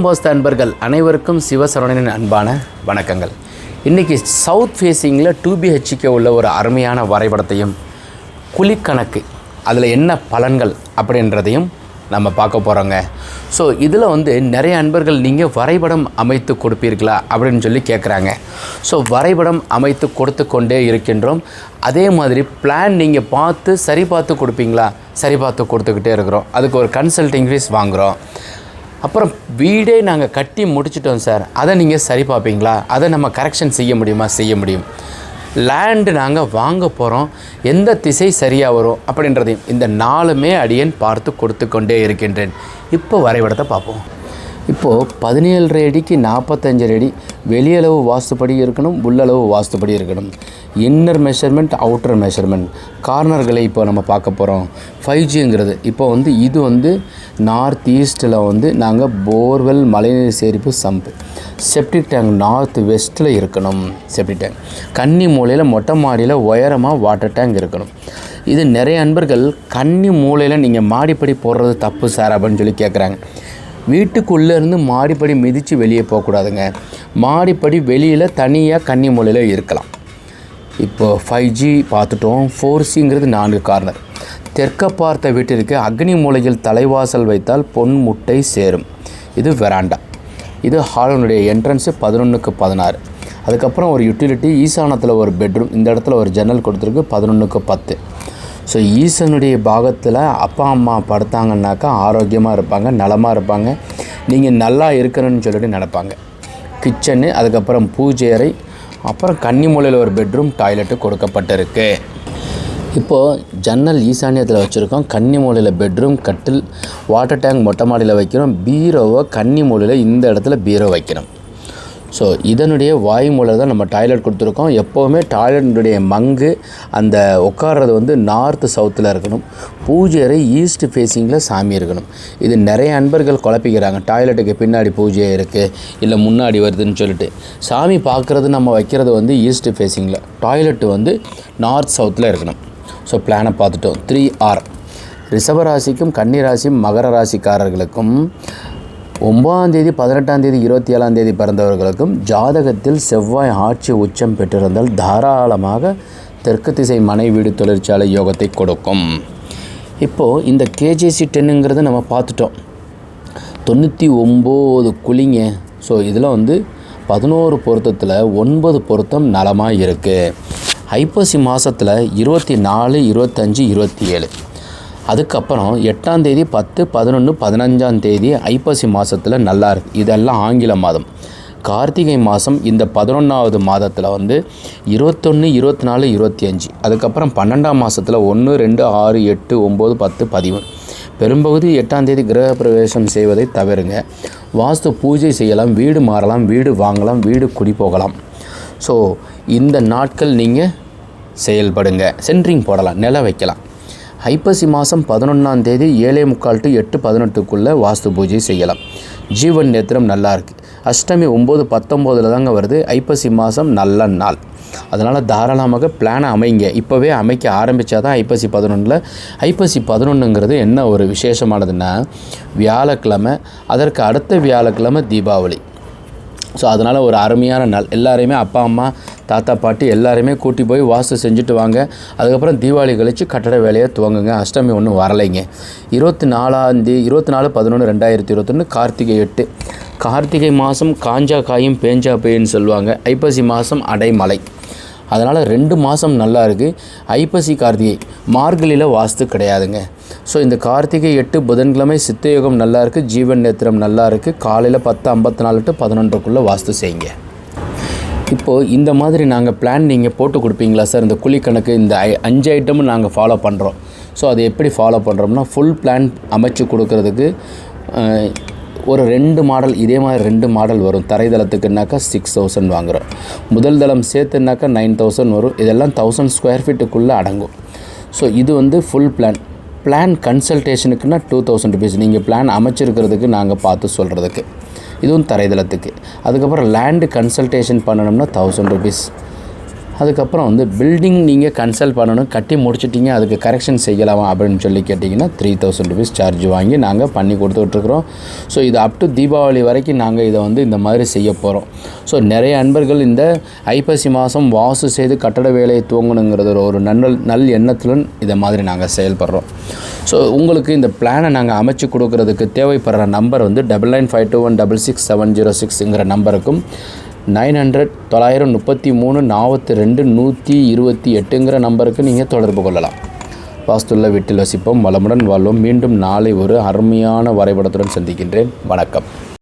Post அன்பர்கள் அனைவருக்கும் சிவசரவணனின் அன்பான வணக்கங்கள். இன்றைக்கி சவுத் ஃபேஸிங்கில் 2BHK உள்ள ஒரு அருமையான வரைபடத்தையும் குழிக்கணக்கு அதில் என்ன பலன்கள் அப்படின்றதையும் நம்ம பார்க்க போகிறோங்க. ஸோ இதில் நிறைய அன்பர்கள் நீங்கள் வரைபடம் அமைத்து கொடுப்பீர்களா அப்படின்னு சொல்லி கேட்குறாங்க. ஸோ வரைபடம் அமைத்து கொடுத்து கொண்டே இருக்கின்றோம். அதே மாதிரி பிளான் நீங்கள் பார்த்து சரி பார்த்து கொடுப்பீங்களா? சரி பார்த்து கொடுத்துக்கிட்டே இருக்கிறோம். அதுக்கு ஒரு கன்சல்டிங் ஃபீஸ் வாங்குகிறோம். அப்புறம் வீடே நாங்கள் கட்டி முடிச்சிட்டோம் சார், அதை நீங்கள் சரி பார்ப்பீங்களா? அதை நம்ம கரெக்ஷன் செய்ய முடியுமா? செய்ய முடியும். லேண்டு நாங்கள் வாங்க போகிறோம், எந்த திசை சரியாக வரும் அப்படின்றதையும் இந்த 4மே அடியேன் பார்த்து கொடுத்து கொண்டே இருக்கின்றேன். இப்போ வரைபடத்தை பார்ப்போம். இப்போது 17 அடிக்கு 45 அடி வெளியளவு வாஸ்துப்படி இருக்கணும், உள்ளளவு வாஸ்துப்படி இருக்கணும். இன்னர் மெஷர்மெண்ட், அவுட்டர் மெஷர்மெண்ட், கார்னர்களை இப்போ நம்ம பார்க்க போகிறோம். 5Gங்கிறது இப்போ இது நார்த் ஈஸ்ட்டில் நாங்கள் போர்வெல் மழைநீர் சேரிப்பு சம்பு, செப்டிக் டேங்க் நார்த் வெஸ்ட்டில் இருக்கணும். செப்டிக் டேங்க் கன்னி மூலையில் மொட்டை மாடியில் உயரமாக வாட்டர் டேங்க் இருக்கணும். இது நிறைய அன்பர்கள் கன்னி மூலையில் நீங்கள் மாடிப்படி போடுறது தப்பு சார் அப்படின்னு சொல்லி கேட்குறாங்க. வீட்டுக்குள்ளேருந்து மாடிப்படி மிதித்து வெளியே போகக்கூடாதுங்க. மாடிப்படி வெளியில் தனியாக கன்னி மூலையில் இருக்கலாம். இப்போது 5G பார்த்துட்டோம். 4Cங்கிறது 4 கார்னர். தெற்க பார்த்த வீட்டிற்கு அக்னி மூலையில் தலைவாசல் வைத்தால் பொன் முட்டை சேரும். இது வெராண்டா. இது ஹாலனுடைய என்ட்ரன்ஸு 11க்கு 16. அதுக்கப்புறம் ஒரு யூட்டிலிட்டி, ஈசானத்தில் ஒரு பெட்ரூம், இந்த இடத்துல ஒரு ஜன்னல் கொடுத்துருக்கு 11க்கு 10. ஸோ ஈசனுடைய பாகத்தில் அப்பா அம்மா படுத்தாங்கன்னாக்கா ஆரோக்கியமாக இருப்பாங்க, நலமாக இருப்பாங்க, நீங்கள் நல்லா இருக்கணும்னு சொல்லிட்டு நினைப்பாங்க. கிச்சனு, அதுக்கப்புறம் பூஜை அறை, அப்புறம் கன்னி மூலையில் ஒரு பெட்ரூம், டாய்லெட்டு கொடுக்கப்பட்டிருக்கு. இப்போது ஜன்னல் ஈசானியத்தில் வச்சுருக்கோம். கன்னி மூலையில் பெட்ரூம், கட்டில், வாட்டர் டேங்க் மொட்டை மாடியில் வைக்கிறோம். பீரோவை கன்னி மூலையில் இந்த இடத்துல பீரோ வைக்கணும். ஸோ இதனுடைய வாயு மூலையில் தான் நம்ம டாய்லெட் கொடுத்துருக்கோம். எப்போவுமே டாய்லெட்டுடைய மங்கு அந்த உட்கார்றது நார்த்து சவுத்தில் இருக்கணும். பூஜை அறை ஈஸ்ட் ஃபேஸிங்கில் சாமி இருக்கணும். இது நிறைய அன்பர்கள் குழப்பிக்கிறாங்க. டாய்லெட்டுக்கு பின்னாடி பூஜை இருக்குது, இல்லை முன்னாடி வருதுன்னு சொல்லிட்டு. சாமி பார்க்குறது நம்ம வைக்கிறது ஈஸ்ட் ஃபேஸிங்கில், டாய்லெட்டு நார்த் சவுத்தில் இருக்கணும். ஸோ பிளானை பார்த்துட்டோம். 3R ரிஷபராசிக்கும் கன்னிராசி மகர ராசிக்காரர்களுக்கும் 9ஆம் தேதி 18ஆம் தேதி 27ஆம் தேதி பிறந்தவர்களுக்கும் ஜாதகத்தில் செவ்வாய் ஆட்சி உச்சம் பெற்றிருந்தால் தாராளமாக தெற்கு திசை மனை வீடு தொழிற்சாலை யோகத்தை கொடுக்கும். இப்போது இந்த KJC 10ங்கிறது நம்ம பார்த்துட்டோம். 99 குழிங்க. ஸோ இதில் 11 பொருத்தத்தில் 9 பொருத்தம் நலமாக இருக்குது. ஐப்பசி மாதத்தில் 24, 25, 27. அதுக்கப்புறம் 8ஆம் தேதி 10, 11, 15ஆம் தேதி ஐப்பசி மாதத்தில் நல்லா இருக்குது. இதெல்லாம் ஆங்கில மாதம். கார்த்திகை மாதம் இந்த 11ஆவது மாதத்தில் 21, 24, 25. அதுக்கப்புறம் 12ஆம் மாதத்தில் 1, 2, 6, 8, 9, 10, 11. பெரும்பகுதி 8ஆம் தேதி கிரக பிரவேசம் செய்வதை தவிருங்க. வாஸ்து பூஜை செய்யலாம், வீடு மாறலாம், வீடு வாங்கலாம், வீடு குடி போகலாம். ஸோ இந்த நாட்கள் நீங்கள் செயல்படுங்க. சென்ட்ரிங் போடலாம், நில வைக்கலாம். ஐப்பசி மாதம் 11ஆம் தேதி 7:45 to 8:18 வாஸ்து பூஜை செய்யலாம். ஜீவன் நேத்திரம் நல்லா இருக்குது. அஷ்டமி 9, 19 தாங்க வருது. ஐப்பசி மாதம் நல்ல நாள். அதனால் தாராளமாக பிளானை அமைங்க. இப்போவே அமைக்க ஆரம்பித்தா தான் ஐப்பசி 11. ஐப்பசி 11ங்கிறது என்ன ஒரு விசேஷமானதுன்னா, வியாழக்கிழமை, அதற்கு அடுத்த வியாழக்கிழமை தீபாவளி. ஸோ அதனால் ஒரு அருமையான நாள். எல்லாரையுமே அப்பா அம்மா தாத்தா பாட்டி எல்லாருமே கூட்டி போய் வாஸ்து செஞ்சுட்டு வாங்க. அதுக்கப்புறம் தீபாவளி கழித்து கட்டட வேலையை துவங்குங்க. அஷ்டமி ஒன்றும் வரலைங்க. 24/11/2021 கார்த்திகை 8. கார்த்திகை மாதம் காஞ்சா காயும் பேஞ்சா பேயின்னு சொல்லுவாங்க. ஐப்பசி மாதம் அடைமலை. அதனால் 2 மாதம் நல்லா இருக்குது. ஐப்பசி கார்த்திகை மார்கழியில் வாஸ்து கிடையாதுங்க. ஸோ இந்த கார்த்திகை 8 புதன்கிழமை சித்தயோகம் நல்லா இருக்குது, ஜீவன் நேத்திரம் நல்லா இருக்குது. காலையில் 10:54 to 11 வாஸ்து செய்யுங்க. இப்போது இந்த மாதிரி நாங்கள் பிளான் நீங்கள் போட்டு கொடுப்பீங்களா சார்? இந்த குழி கணக்கு இந்த 5 ஐட்டமும் நாங்கள் ஃபாலோ பண்ணுறோம். ஸோ அது எப்படி ஃபாலோ பண்ணுறோம்னா, ஃபுல் பிளான் அமைச்சு கொடுக்கறதுக்கு ஒரு 2 மாடல், இதே மாதிரி 2 மாடல் வரும். தரைதளத்துக்குனாக்கா 6000 வாங்குகிறோம். முதல் தளம் சேர்த்துனாக்கா 9000 வரும். இதெல்லாம் 1000 ஸ்கொயர் ஃபீட்டுக்குள்ளே அடங்கும். ஸோ இது ஃபுல் பிளான் கன்சல்டேஷனுக்குன்னா 2000 rupees. நீங்கள் பிளான் அமைச்சிருக்கிறதுக்கு நாங்கள் பார்த்து சொல்கிறதுக்கு. இதுவும் தரைதளத்துக்கு. அதுக்கப்புறம் லேண்டு கன்சல்டேஷன் பண்ணணும்னா 1000 rupees. அதுக்கப்புறம் வந்து பில்டிங் நீங்கள் கன்சல்ட் பண்ணணும், கட்டி முடிச்சிட்டிங்க அதுக்கு கரெக்ஷன் செய்யலாமா அப்படின்னு சொல்லி கேட்டிங்கன்னா 3000 ருபீஸ் சார்ஜ் வாங்கி நாங்கள் பண்ணி கொடுத்துட்ருக்குறோம். ஸோ இது அப் டு தீபாவளி வரைக்கும் நாங்கள் இதை வந்து இந்த மாதிரி செய்ய போகிறோம். ஸோ நிறைய அன்பர்கள் இந்த ஐப்பசி மாதம் வாசு செய்து கட்டட வேலையை துவங்கணுங்கிறது ஒரு நல் எண்ணத்துடன் இதை மாதிரி நாங்கள் செயல்படுறோம். ஸோ உங்களுக்கு இந்த பிளானை நாங்கள் அமைச்சு கொடுக்கறதுக்கு தேவைப்படுற நம்பர் வந்து 9952166706ங்கிற நம்பருக்கும் 900-933-42-128ங்கிற நம்பருக்கு நீங்கள் தொடர்பு கொள்ளலாம். வாஸ்துள்ள வீட்டில் வசிப்போம், வளமுடன் வாழ்வோம். மீண்டும் நாளை ஒரு அருமையான வரைபடத்துடன் சந்திக்கின்றேன். வணக்கம்.